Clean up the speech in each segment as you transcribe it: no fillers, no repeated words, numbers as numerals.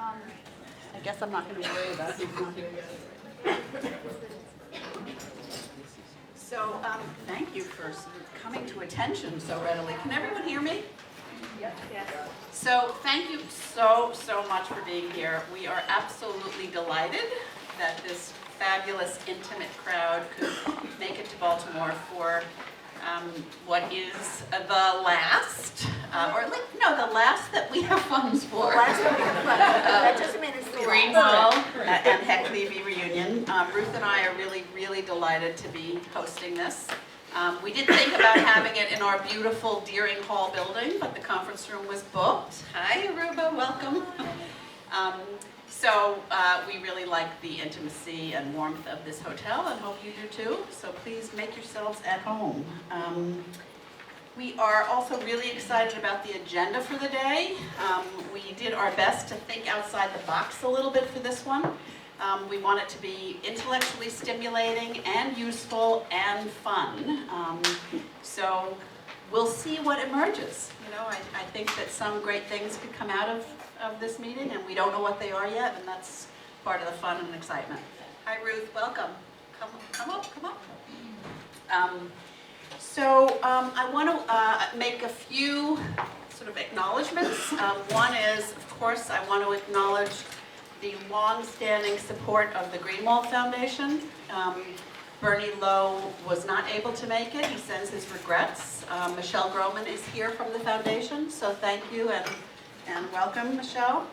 I guess I'm not going to worry about it. So, thank you for coming to attention so readily. Can everyone hear me? Yes. So, thank you so much for being here. We are absolutely delighted that this fabulous, intimate crowd could make it to Baltimore for what is the last, the last that we have funds for. The last that we have funds. That doesn't mean it's the Greenwall and Heck Levy reunion. Ruth and I are really delighted to be hosting this. We did think about having it in our beautiful Deering Hall building, but the conference room was booked. Hi, Aruba, welcome. So we really like the intimacy and warmth of this hotel and hope you do too. So please make yourselves at home. We are also really excited about the agenda for the day. We did our best to think outside the box a little bit for this one. We want it to be intellectually stimulating and useful and fun. So we'll see what emerges. You know, I think that some great things could come out of this meeting, and we don't know what they are yet, and that's part of the fun and excitement. Hi, Ruth. Welcome. Come up. I want to make a few sort of acknowledgments. One is, of course, I want to acknowledge the long-standing support of the Greenwall Foundation. Bernie Lowe was not able to make it. He sends his regrets. Michelle Groman is here from the foundation, so thank you and welcome, Michelle.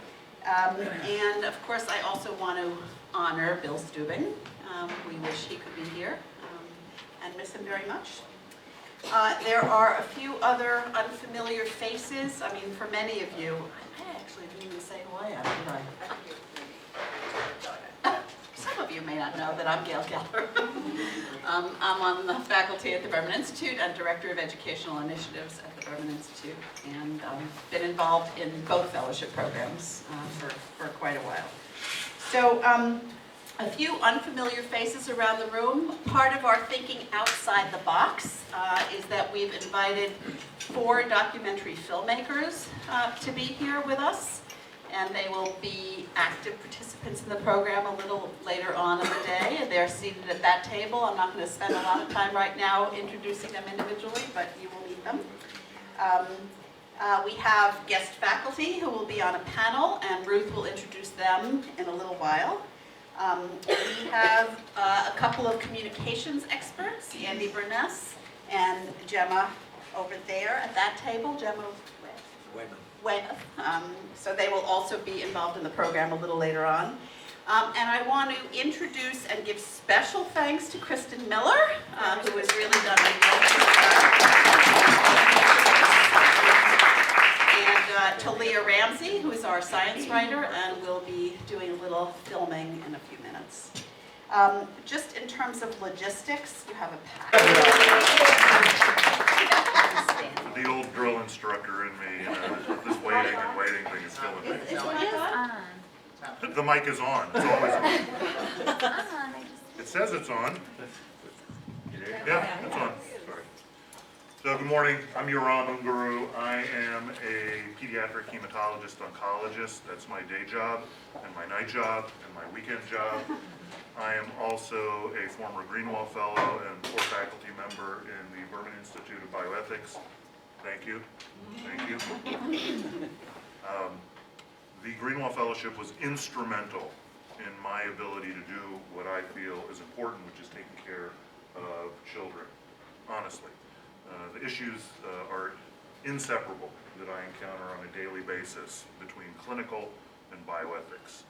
And of course, I also want to honor Bill Stubing. We wish he could be here and miss him very much. There are a few other unfamiliar faces. I mean, for many of you, I actually didn't even say who I am, did I? Some of you may not know that I'm Gail Keller. I'm on the faculty at the Berman Institute and Director of Educational Initiatives at the Berman Institute, and been involved in both fellowship programs for quite a while. So a few unfamiliar faces around the room. Part of our thinking outside the box is that we've invited 4 documentary filmmakers to be here with us, and they will be active participants in the program a little later on in the day. They're seated at that table. I'm not going to spend a lot of time right now introducing them individually, but you will meet them. We have guest faculty who will be on a panel, and Ruth will introduce them in a little while. We have a couple of communications experts, Andy Burness and Gemma over there at that table. Gemma Weymouth. So they will also be involved in the program a little later on. And I want to introduce and give special thanks to Kristen Miller, who has really done a and to Leah Ramsey, who is our science writer and will be doing a little filming in a few minutes. Just in terms of logistics, you have a packet. The old drill instructor in me, this waiting and waiting thing is killing me. Is the mic on? The mic is on. It's always on. It says it's on. Yeah, it's on. Sorry. So good morning. I'm Yoram Unguru. I am a pediatric hematologist oncologist. That's my day job and my night job and my weekend job. I am also a former Greenwall Fellow and core faculty member in the Berman Institute of Bioethics. Thank you. Thank you. The Greenwall Fellowship was instrumental in my ability to do what I feel is important, which is taking care of children, honestly. The issues are inseparable that I encounter on a daily basis between clinical and bioethics.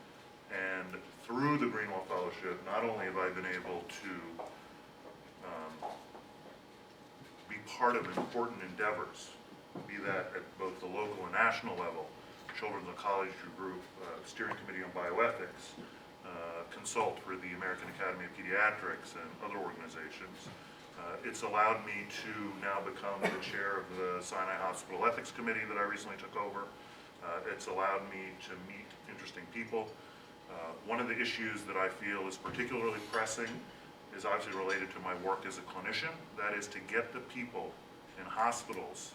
And through the Greenwall Fellowship, not only have I been able to be part of important endeavors, be that at both the local and national level, Children's Oncology Group, Steering Committee on Bioethics, consult for the American Academy of Pediatrics and other organizations. It's allowed me to now become the chair of the Sinai Hospital Ethics Committee that I recently took over. It's allowed me to meet interesting people. One of the issues that I feel is particularly pressing is obviously related to my work as a clinician. That is to get the people in hospitals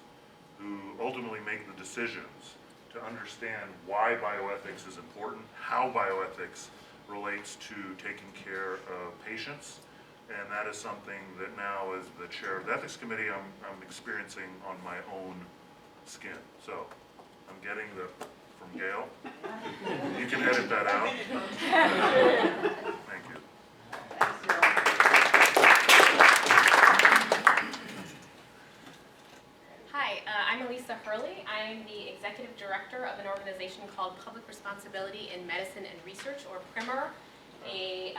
who ultimately make the decisions to understand why bioethics is important, how bioethics relates to taking care of patients. And that is something that now, as the chair of the ethics committee, I'm experiencing on my own skin. So I'm getting the, from Gail. You can edit that out. Thank you. Hi, I'm Elisa Hurley. I'm the executive director of an organization called Public Responsibility in Medicine and Research, or PRIMR, a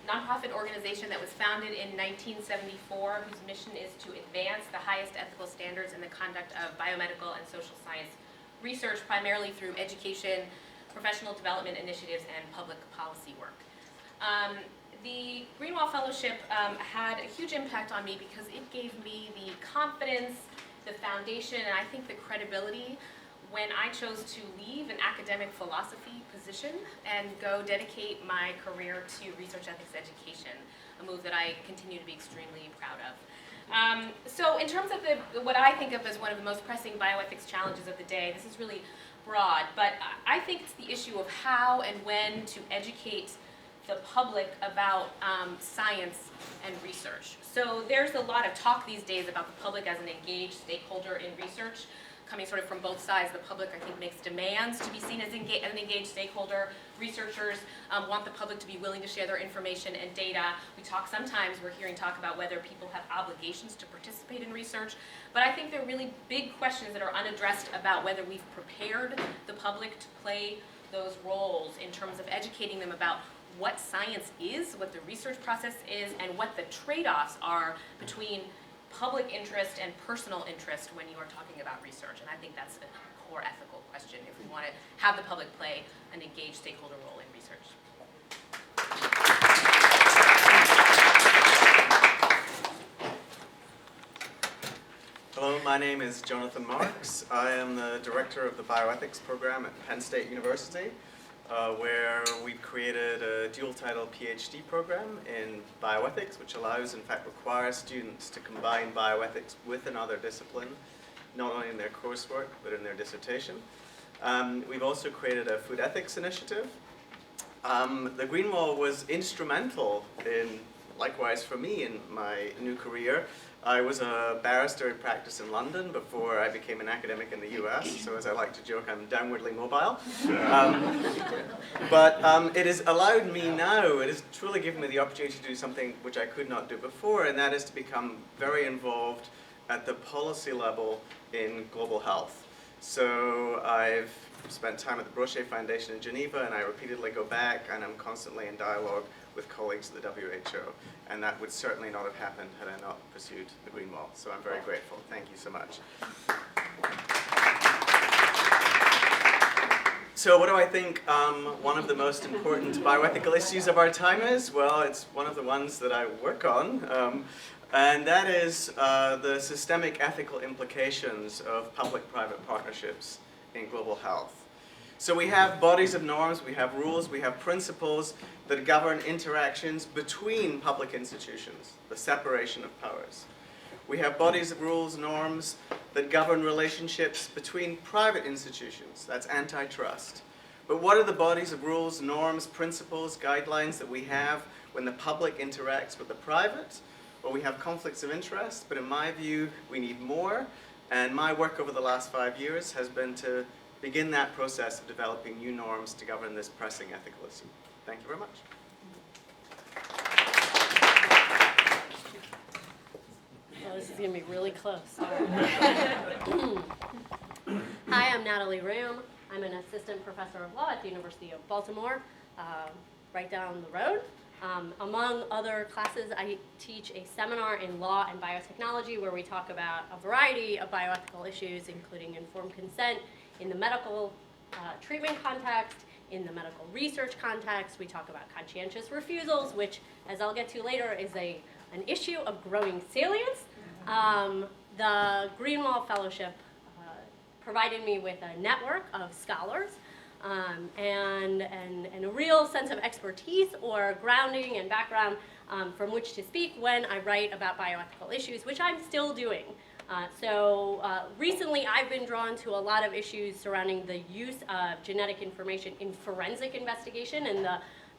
nonprofit organization that was founded in 1974, whose mission is to advance the highest ethical standards in the conduct of biomedical and social science research, primarily through education, professional development initiatives, and public policy work. The Greenwall Fellowship had a huge impact on me because it gave me the confidence, the foundation, and I think the credibility when I chose to leave an academic philosophy position and go dedicate my career to research ethics education, a move that I continue to be extremely proud of. So in terms of what I think of as one of the most pressing bioethics challenges of the day, this is really broad, but I think it's the issue of how and when to educate the public about science and research. So there's a lot of talk these days about the public as an engaged stakeholder in research, coming sort of from both sides. The public, I think, makes demands to be seen as an engaged stakeholder. Researchers want the public to be willing to share their information and data. Sometimes we're hearing talk about whether people have obligations to participate in research, but I think there are really big questions that are unaddressed about whether we've prepared the public to play those roles in terms of educating them about what science is, what the research process is, and what the trade-offs are between public interest and personal interest when you are talking about research. And I think that's a core ethical question if we want to have the public play an engaged stakeholder role in research. Hello, my name is Jonathan Marks. I am the director of the Bioethics program at Penn State University, where we've created a dual-title PhD program in bioethics, which allows, in fact, requires students to combine bioethics with another discipline, not only in their coursework, but in their dissertation. We've also created a food ethics initiative. The Greenwall was instrumental in, likewise for me, in my new career. I was a barrister in practice in London before I became an academic in the US, so as I like to joke, I'm downwardly mobile. But it has allowed me now, it has truly given me the opportunity to do something which I could not do before, and that is to become very involved at the policy level in global health. So I've spent time at the Brochet Foundation in Geneva, and I repeatedly go back, and I'm constantly in dialogue with colleagues at the WHO. And that would certainly not have happened had I not pursued the Greenwall. So I'm very grateful. Thank you so much. So what do I think one of the most important bioethical issues of our time is? Well, it's one of the ones that I work on. And that is the systemic ethical implications of public-private partnerships in global health. So we have bodies of norms, we have rules, we have principles that govern interactions between public institutions, the separation of powers. We have bodies of rules, norms that govern relationships between private institutions, that's antitrust. But what are the bodies of rules, norms, principles, guidelines that we have when the public interacts with the private? Well, we have conflicts of interest, but in my view, we need more. And my work over the last 5 years has been to begin that process of developing new norms to govern this pressing ethical issue. Thank you very much. Oh, this is going to be really close. Hi, I'm Natalie Room. I'm an assistant professor of law at the University of Baltimore, right down the road. Among other classes, I teach a seminar in law and biotechnology where we talk about a variety of bioethical issues, including informed consent in the medical treatment context, in the medical research context. We talk about conscientious refusals, which, as I'll get to later, is an issue of growing salience. The Greenwall Fellowship provided me with a network of scholars and a real sense of expertise or grounding and background from which to speak when I write about bioethical issues, which I'm still doing. Recently I've been drawn to a lot of issues surrounding the use of genetic information in forensic investigation and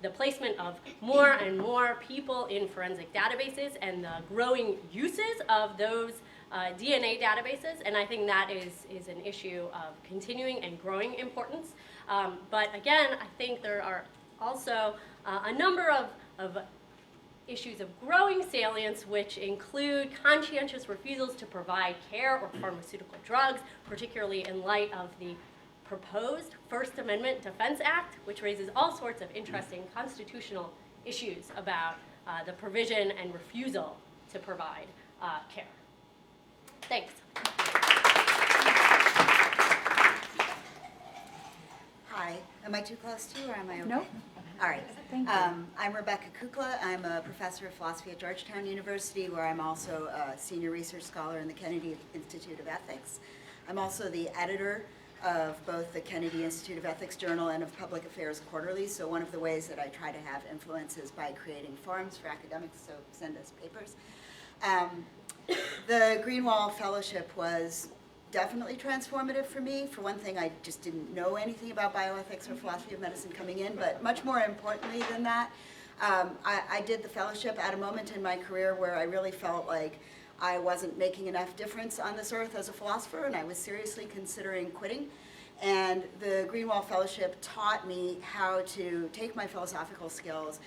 the placement of more and more people in forensic databases and the growing uses of those DNA databases, and I think that is an issue of continuing and growing importance. But again, I think there are also a number of issues of growing salience, which include conscientious refusals to provide care or pharmaceutical drugs, particularly in light of the proposed First Amendment Defense Act, which raises all sorts of interesting constitutional issues about the provision and refusal to provide care. Thanks. Hi, am I too close to you or am I okay? No. All right. Thank you. I'm Rebecca Kukla. I'm a professor of philosophy at Georgetown University, where I'm also a senior research scholar in the Kennedy Institute of Ethics. I'm also the editor of both the Kennedy Institute of Ethics Journal and of Public Affairs Quarterly. So one of the ways that I try to have influence is by creating forums for academics, so send us papers. The Greenwall Fellowship was definitely transformative for me. For one thing, I just didn't know anything about bioethics or philosophy of medicine coming in, but much more importantly than that, I did the fellowship at a moment in my career where I really felt like I wasn't making enough difference on this earth as a philosopher, and I was seriously considering quitting. And the Greenwall Fellowship taught me how to take my philosophical skills,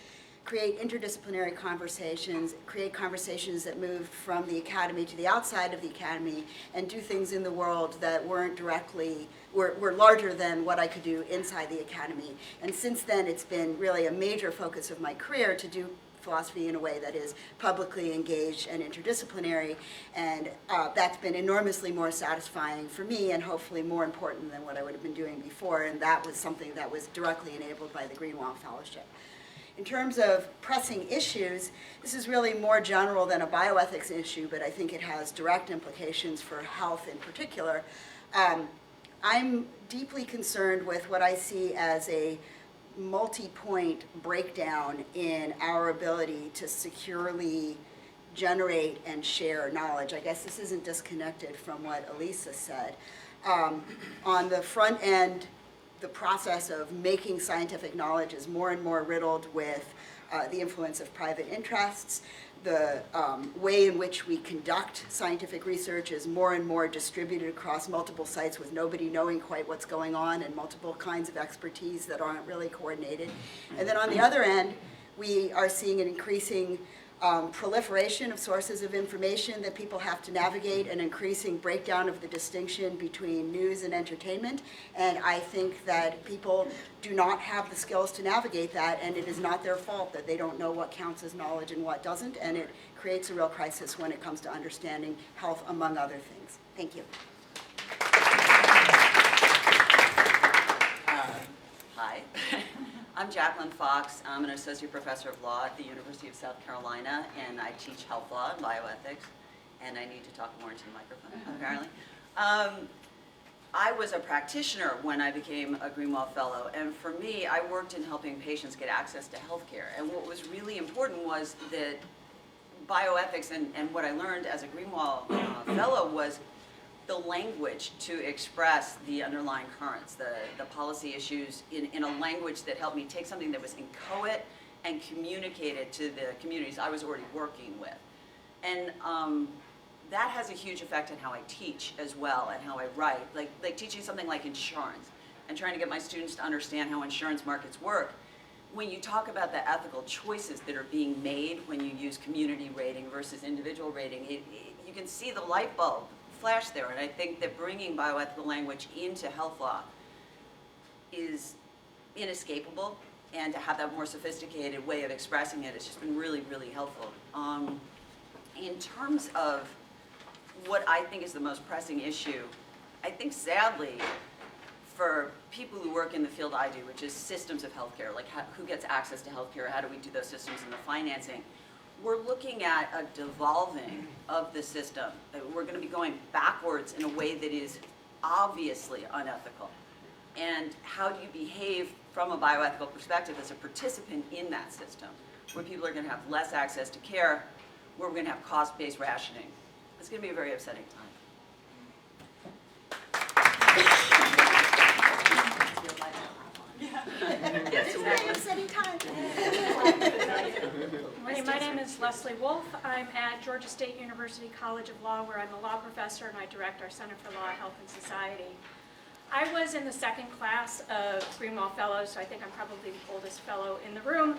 create interdisciplinary conversations, create conversations that moved from the academy to the outside of the academy, and do things in the world that weren't directly, were larger than what I could do inside the academy. And since then, it's been really a major focus of my career to do philosophy in a way that is publicly engaged and interdisciplinary, and that's been enormously more satisfying for me and hopefully more important than what I would have been doing before, and that was something that was directly enabled by the Greenwall Fellowship. In terms of pressing issues, this is really more general than a bioethics issue, but I think it has direct implications for health in particular. I'm deeply concerned with what I see as a multi-point breakdown in our ability to securely generate and share knowledge. I guess this isn't disconnected from what Elisa said. On the front end, the process of making scientific knowledge is more and more riddled with the influence of private interests. The way in which we conduct scientific research is more and more distributed across multiple sites with nobody knowing quite what's going on and multiple kinds of expertise that aren't really coordinated. And then on the other end, we are seeing an increasing proliferation of sources of information that people have to navigate, an increasing breakdown of the distinction between news and entertainment. And I think that people do not have the skills to navigate that, and it is not their fault that they don't know what counts as knowledge and what doesn't, and it creates a real crisis when it comes to understanding health, among other things. Thank you. Hi, I'm Jacqueline Fox. I'm an associate professor of law at the University of South Carolina, and I teach health law and bioethics, and I need to talk more into the microphone, apparently. I was a practitioner when I became a Greenwall Fellow, and for me, I worked in helping patients get access to health care, and what was really important was that bioethics and what I learned as a Greenwall Fellow was the language to express the underlying currents, the policy issues in a language that helped me take something that was inchoate and communicate it to the communities I was already working with. And that has a huge effect on how I teach as well and how I write. Like teaching something like insurance and trying to get my students to understand how insurance markets work. When you talk about the ethical choices that are being made when you use community rating versus individual rating, you can see the light bulb flash there, and I think that bringing bioethical language into health law is inescapable, and to have that more sophisticated way of expressing it has just been really, really helpful. In terms of what I think is the most pressing issue, I think sadly, for people who work in the field I do, which is systems of healthcare, like who gets access to healthcare, how do we do those systems and the financing, we're looking at a devolving of the system. We're going to be going backwards in a way that is obviously unethical. And how do you behave from a bioethical perspective as a participant in that system, where people are going to have less access to care, where we're going to have cost-based rationing? It's going to be a very upsetting time. Yes, Very upsetting time. My name is Leslie Wolf. I'm at Georgia State University College of Law, where I'm a law professor and I direct our Center for Law, Health, and Society. I was in the second class of Greenwall Fellows, so I think I'm probably the oldest fellow in the room.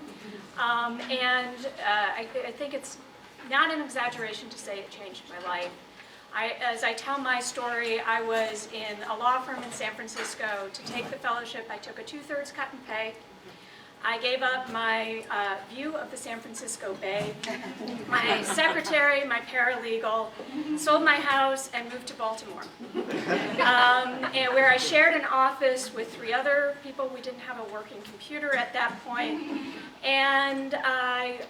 I think it's not an exaggeration to say it changed my life. As I tell my story, I was in a law firm in San Francisco. To take the fellowship, I took a 2/3 cut in pay. I gave up my view of the San Francisco Bay, my secretary, my paralegal, sold my house, and moved to Baltimore, and where I shared an office with 3 other people. We didn't have a working computer at that point, and I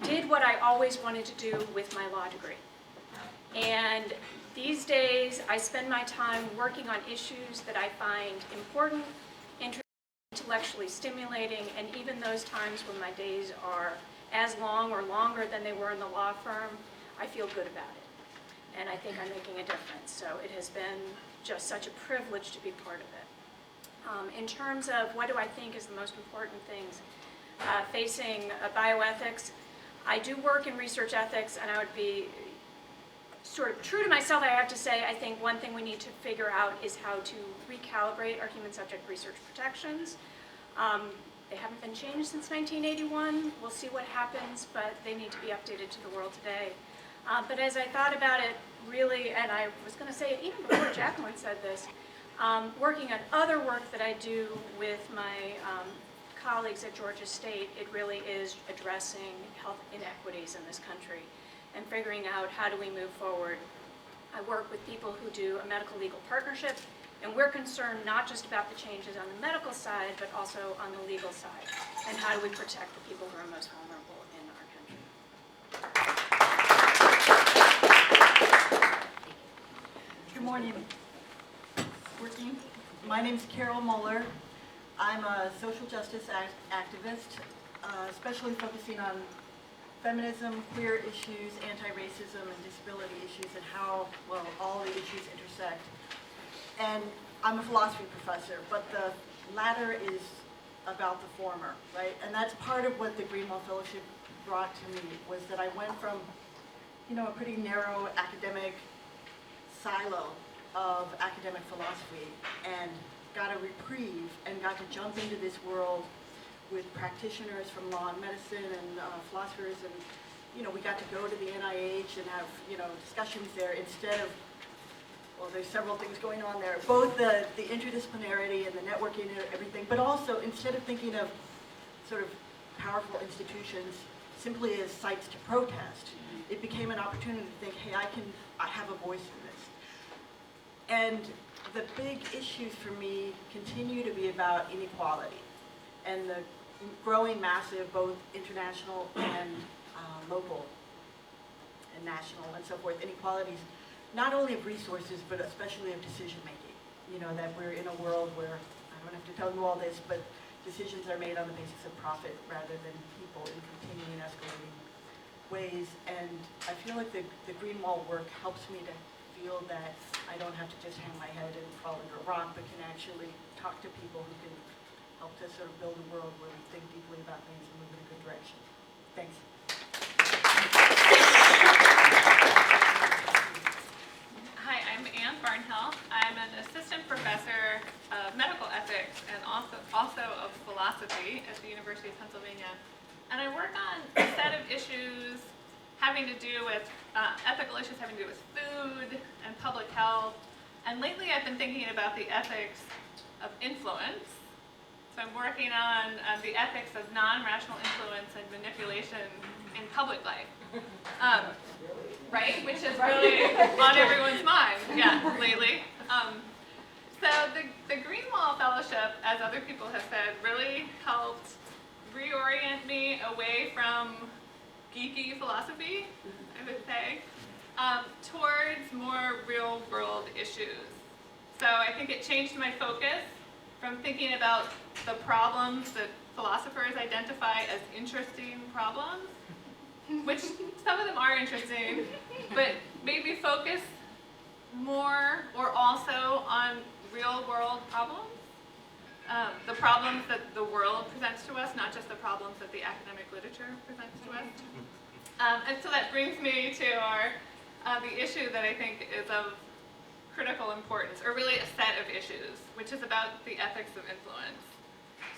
did what I always wanted to do with my law degree. And these days, I spend my time working on issues that I find important, intellectually stimulating, and even those times when my days are as long or longer than they were in the law firm, I feel good about it. And I think I'm making a difference. So it has been just such a privilege to be part of it. In terms of what do I think is the most important things facing bioethics, I do work in research ethics, and I would be sort of true to myself, I have to say, I think one thing we need to figure out is how to recalibrate our human subject research protections. They haven't been changed since 1981. We'll see what happens, but they need to be updated to the world today. But as I thought about it, really, and I was going to say it even before Jacqueline said this, working on other work that I do with my colleagues at Georgia State, it really is addressing health inequities in this country and figuring out how do we move forward. I work with people who do a medical legal partnership, and we're concerned not just about the changes on the medical side, but also on the legal side, and how do we protect the people who are most vulnerable in our country. Good morning. Working. My name's Carol Muller. I'm a social justice activist, especially focusing on feminism, queer issues, anti-racism, and disability issues, and how, well, all the issues intersect. And I'm a philosophy professor, but the latter is about the former, right? And that's part of what the Greenwall Fellowship brought to me, was that I went from, a pretty narrow academic silo of academic philosophy and got a reprieve and got to jump into this world with practitioners from law and medicine and philosophers, and we got to go to the NIH and have discussions there instead of, well, there's several things going on there, both the interdisciplinarity and the networking and everything, but also instead of thinking of sort of powerful institutions simply as sites to protest, it became an opportunity to think, hey, I have a voice in this. And the big issues for me continue to be about inequality and the growing massive, both international and local and national and so forth, inequalities, not only of resources, but especially of decision making. That we're in a world where, I don't have to tell you all this, but decisions are made on the basis of profit rather than people in continuing escalating ways. And I feel like the Greenwall work helps me to feel that I don't have to just hang my head and fall under a rock, but can actually talk to people who can help to sort of build a world where we think deeply about things and move in a good direction. Thanks. Hi, I'm Ann Barnhill. I'm an assistant professor of medical ethics and also of philosophy at the University of Pennsylvania. And I work on a set of issues having to do with ethical issues having to do with food and public health. And lately I've been thinking about the ethics of influence. So I'm working on the ethics of non-rational influence and manipulation in public life. Right? Which is really on everyone's mind, lately. So the Greenwall Fellowship, as other people have said, really helped reorient me away from geeky philosophy, I would say, towards more real-world issues. So I think it changed my focus from thinking about the problems that philosophers identify as interesting problems, which some of them are interesting, but maybe focus more or also on real-world problems. the problems that the world presents to us, not just the problems that the academic literature presents to us. And so that brings me to the issue that I think is of critical importance, or really a set of issues, which is about the ethics of influence.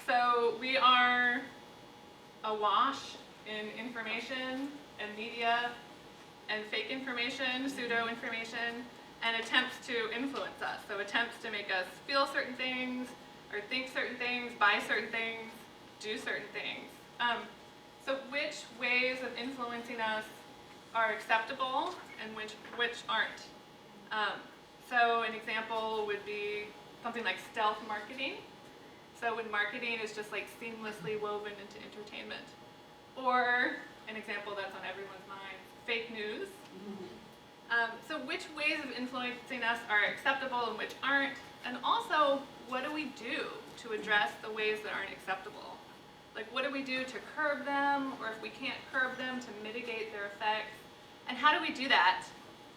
So we are awash in information and media and fake information, pseudo-information, and attempts to influence us. So attempts to make us feel certain things, or think certain things, buy certain things, do certain things. So which ways of influencing us are acceptable and which aren't? So an example would be something like stealth marketing. So when marketing is just like seamlessly woven into entertainment. Or an example that's on everyone's mind, fake news. So which ways of influencing us are acceptable and which aren't? And also, what do we do to address the ways that aren't acceptable? Like, what do we do to curb them, or if we can't curb them, to mitigate their effects? And how do we do that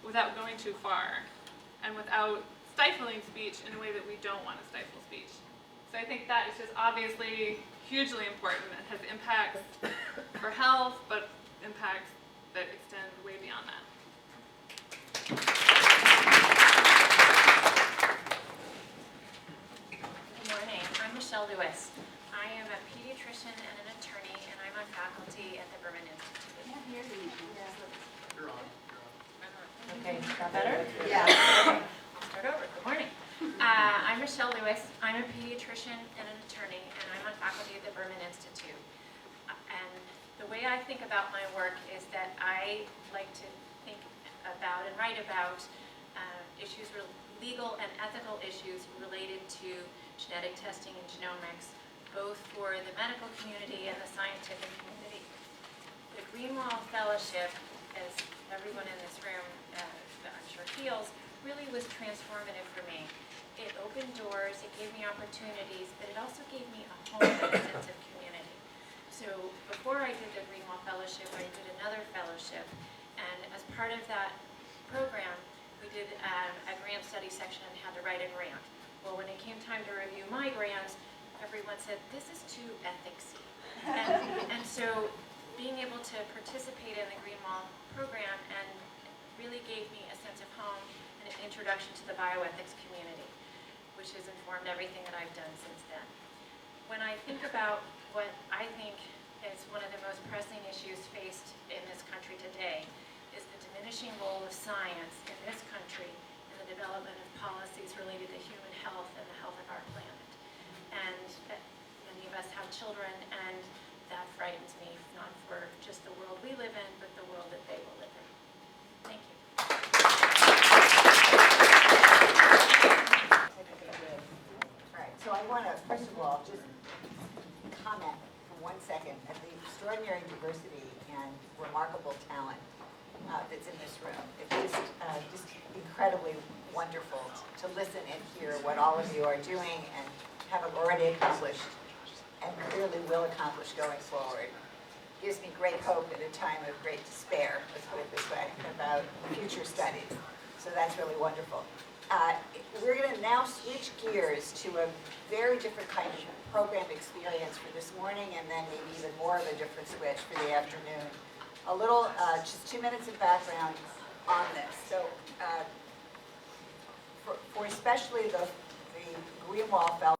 without going too far and without stifling speech in a way that we don't want to stifle speech? So I think that is just obviously hugely important and has impacts for health, but impacts that extend way beyond that. Good morning, I'm Michelle Lewis. I am a pediatrician and an attorney, and I'm on faculty at the Berman Institute. Okay, got better? Yeah. Okay, I'll start over. Good morning. I'm Michelle Lewis. I'm a pediatrician and an attorney, and I'm on faculty at the Berman Institute. And the way I think about my work is that I like to think about and write about issues, legal and ethical issues related to genetic testing and genomics, both for the medical community and the scientific community. The Greenwall Fellowship, as everyone in this room I'm sure feels, really was transformative for me. It opened doors, it gave me opportunities, but it also gave me a home and a sense of community. So before I did the Greenwall Fellowship, I did another fellowship, and as part of that program, we did a grant study section and had to write a grant. Well, when it came time to review my grant, everyone said, this is too ethicsy. And so being able to participate in the Greenwall program and really gave me a sense of home and an introduction to the bioethics community, which has informed everything that I've done since then. When I think about what I think is one of the most pressing issues faced in this country today, is the diminishing role of science in this country in the development of policies related to human health and the health of our planet. And many of us have children, and that frightens me, not for just the world we live in, but the world that they will live in. Thank you. All right, so I want to, first of all, just comment for 1 second at the extraordinary diversity and remarkable talent that's in this room. It's just incredibly wonderful to listen and hear what all of you are doing and have already accomplished and clearly will accomplish going forward. Gives me great hope in a time of great despair, let's put it this way, about future studies. So that's really wonderful. We're going to now switch gears to a very different kind of program experience for this morning, and then maybe even more of a different switch for the afternoon. A little, just 2 minutes of background on this. So for especially the Greenwall Fellowship,